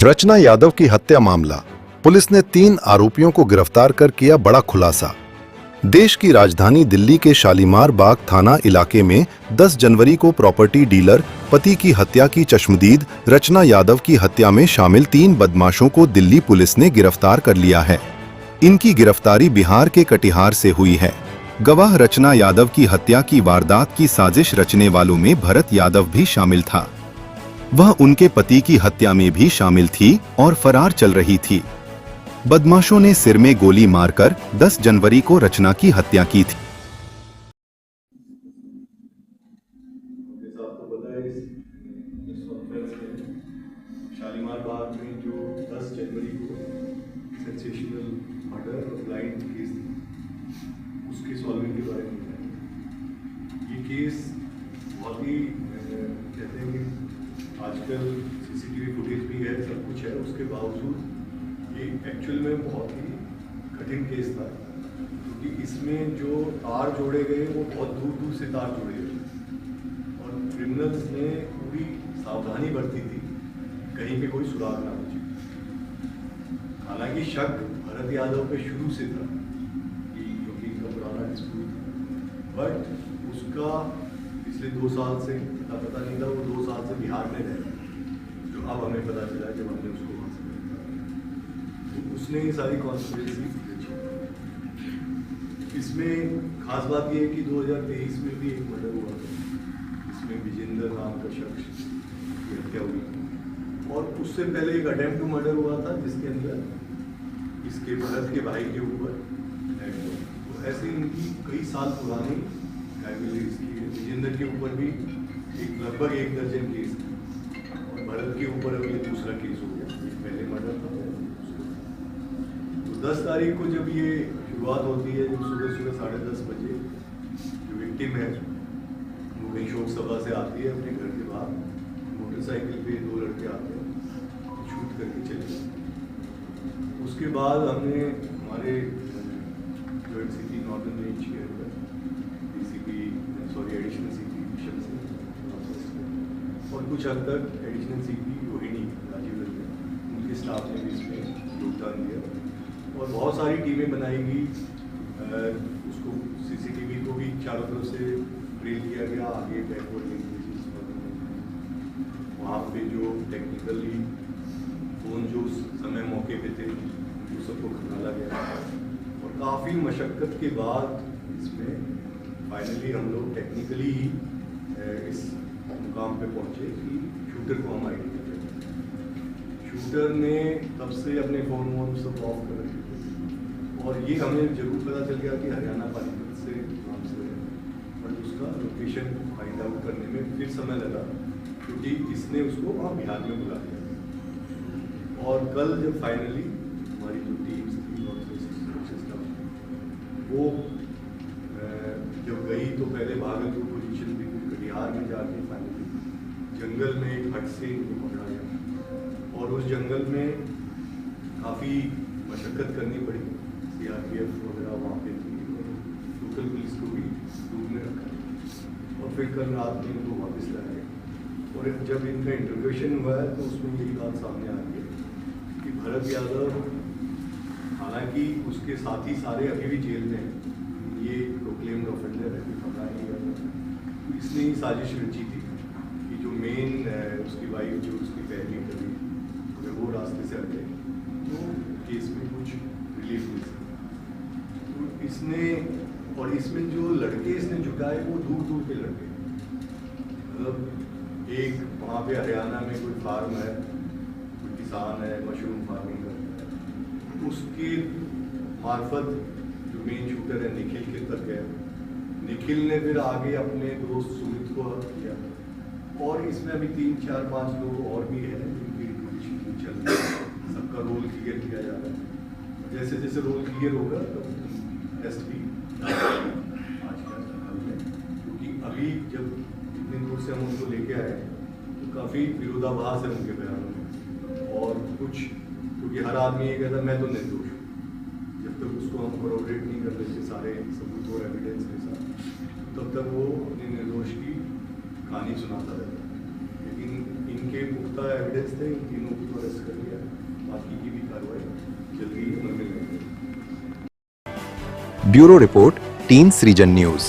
रचना यादव की हत्या मामला। पुलिस ने 3 आरोपियों को गिरफ्तार कर किया बड़ा खुलासा। देश की राजधानी दिल्ली के शालीमार बाग थाना इलाके में 10 जनवरी को प्रॉपर्टी डीलर पति की हत्या की चश्मदीद रचना यादव की हत्या में शामिल 3 बदमाशों को दिल्ली पुलिस ने गिरफ्तार कर लिया है। इनकी गिरफ्तारी बिहार के कटिहार से हुई है। गवाह रचना यादव की हत्या की वारदात की साजिश रचने वालों में भरत यादव भी शामिल था। वह उनके पति की हत्या में भी शामिल थी और फरार चल रही थी। बदमाशों ने सिर में गोली मारकर 10 जनवरी को रचना की हत्या की थी। आपको पता है इस कॉन्फ्रेंस में शालीमार बाग में जो 10 जनवरी को सेंसेशनल मर्डर और ब्लाइंड केस थी उसके सॉल्विंग के बारे में ये केस बहुत ही कहते हैं कि आजकल सीसीटीवी फुटेज भी है, सब कुछ है, उसके बावजूद ये एक्चुअल में बहुत ही कठिन केस था क्योंकि इसमें जो तार जोड़े गए वो बहुत दूर दूर से तार जोड़े गए और क्रिमिनल्स ने पूरी सावधानी बरती थी कहीं पे कोई सुराग ना हो। हालांकि शक भरत यादव पे शुरू से था कि क्योंकि इनका पुराना डिस्प्यूट था, बट उसका पिछले 2 साल से पता नहीं था। वो 2 साल से बिहार में रहे, जो अब हमें पता चला जब हमने उसको वहाँ से तो उसने ये सारी कॉन्स्पिरेसी इसमें खास बात ये है कि 2023 में भी एक मर्डर हुआ था इसमें विजेंद्र नाम का शख्स की हत्या हुई और उससे पहले एक अटेम्प्ट टू मर्डर हुआ था जिसके अंदर इसके भरत के भाई के ऊपर तो ऐसे इनकी कई साल पुरानी राइवलरीज की है। विजेंद्र के ऊपर भी लगभग 1 दर्जन केस और भरत के ऊपर अभी दूसरा केस हो गया। पहले मर्डर था तो 10 तारीख को जब ये शुरुआत होती है, जब सुबह 10:30 बजे जो विक्टिम है वो कहीं शोक सभा से आती है अपने घर के बाहर, मोटरसाइकिल पे 2 लड़के आते हैं, शूट करके चले जाते। उसके बाद हमने हमारे जॉइंट सीपी नॉर्दर्न रेंज के अंदर एडिशनल सीपी मिशन से और कुछ हद तक एडिशनल सीपी रोहिणी राजीव रंजन उनके स्टाफ ने भी इसमें योगदान दिया और बहुत सारी टीमें बनाई गई। उसको सीसीटीवी को भी चारों तरफ से ड्रिल किया गया, आगे बैकवर्ड लिंकेजेस वहाँ पे जो टेक्निकली फोन जो समय मौके पे थे वो सबको खंगाला गया और काफ़ी मशक्क़त के बाद इसमें फाइनली हम लोग टेक्निकली ही इस मुकाम पे पहुँचे कि शूटर को हम आइडेंटिफाई करें। शूटर ने तब से अपने फ़ोन वोन सब ऑफ कर रखे थे और ये हमें जरूर पता चल गया कि हरियाणा पानीपत से नाम से है, बट उसका लोकेशन फाइंड आउट करने में फिर समय लगा क्योंकि इसने उसको वहाँ बिहार में बुला दिया। और कल जब फाइनली हमारी जो टीम्स थी और वो जब गई तो पहले भागलपुर पोजीशन थी, कटिहार में जाके फाइनली जंगल में एक हट से इनको पकड़ा गया और उस जंगल में काफ़ी मशक्क़त करनी पड़ी। सीआरपीएफ वगैरह वहाँ पे थी और लोकल पुलिस को भी दूर में रखा और फिर कल रात में इनको वापस लाया गया और जब इनका इंटरोगेशन हुआ है तो उसमें यही बात सामने आ गई कि भरत यादव हालांकि उसके साथी सारे अभी भी जेल में हैं, ये प्रोक्लेम्ड ऑफेंडर है, पकड़ा नहीं गया। तो इसने ही साजिश रची थी कि जो मेन उसकी वाइफ जो उसकी पहली करी अगर वो रास्ते से हटे तो केस में कुछ रिलीफ मिल सकता। तो इसने और इसमें जो लड़के इसने जुटाए वो दूर दूर के लड़के, मतलब एक वहाँ पे हरियाणा में कोई फार्म है, कोई किसान है, मशरूम फार्मिंग करता है, उसके मार्फत जो मेन शूटर है निखिल के तक गया। निखिल ने फिर आगे अपने दोस्त सुमित को किया और इसमें अभी 3, 4, 5 लोग और भी हैं जिनकी रिक्वेशन चल रही है। सबका रोल क्लियर किया जा रहा है, जैसे जैसे रोल क्लियर होगा तो टेस्ट भी आज का कल में, क्योंकि अभी जब इतनी दूर से हम उनको लेके आए तो काफ़ी विरोधाभास है उनके बयानों में और कुछ क्योंकि हर आदमी ये कहता है मैं तो निर्दोष हूँ, जब तक उसको हम कोरोबरेट नहीं कर लेते सारे सबूत और एविडेंस के साथ तब तक वो अपने निर्दोष की कहानी सुनाता रहता है। लेकिन इनके पुख्ता एविडेंस थे, इन तीनों को अरेस्ट कर लिया ब्यूरो रिपोर्ट टीम सृजन न्यूज।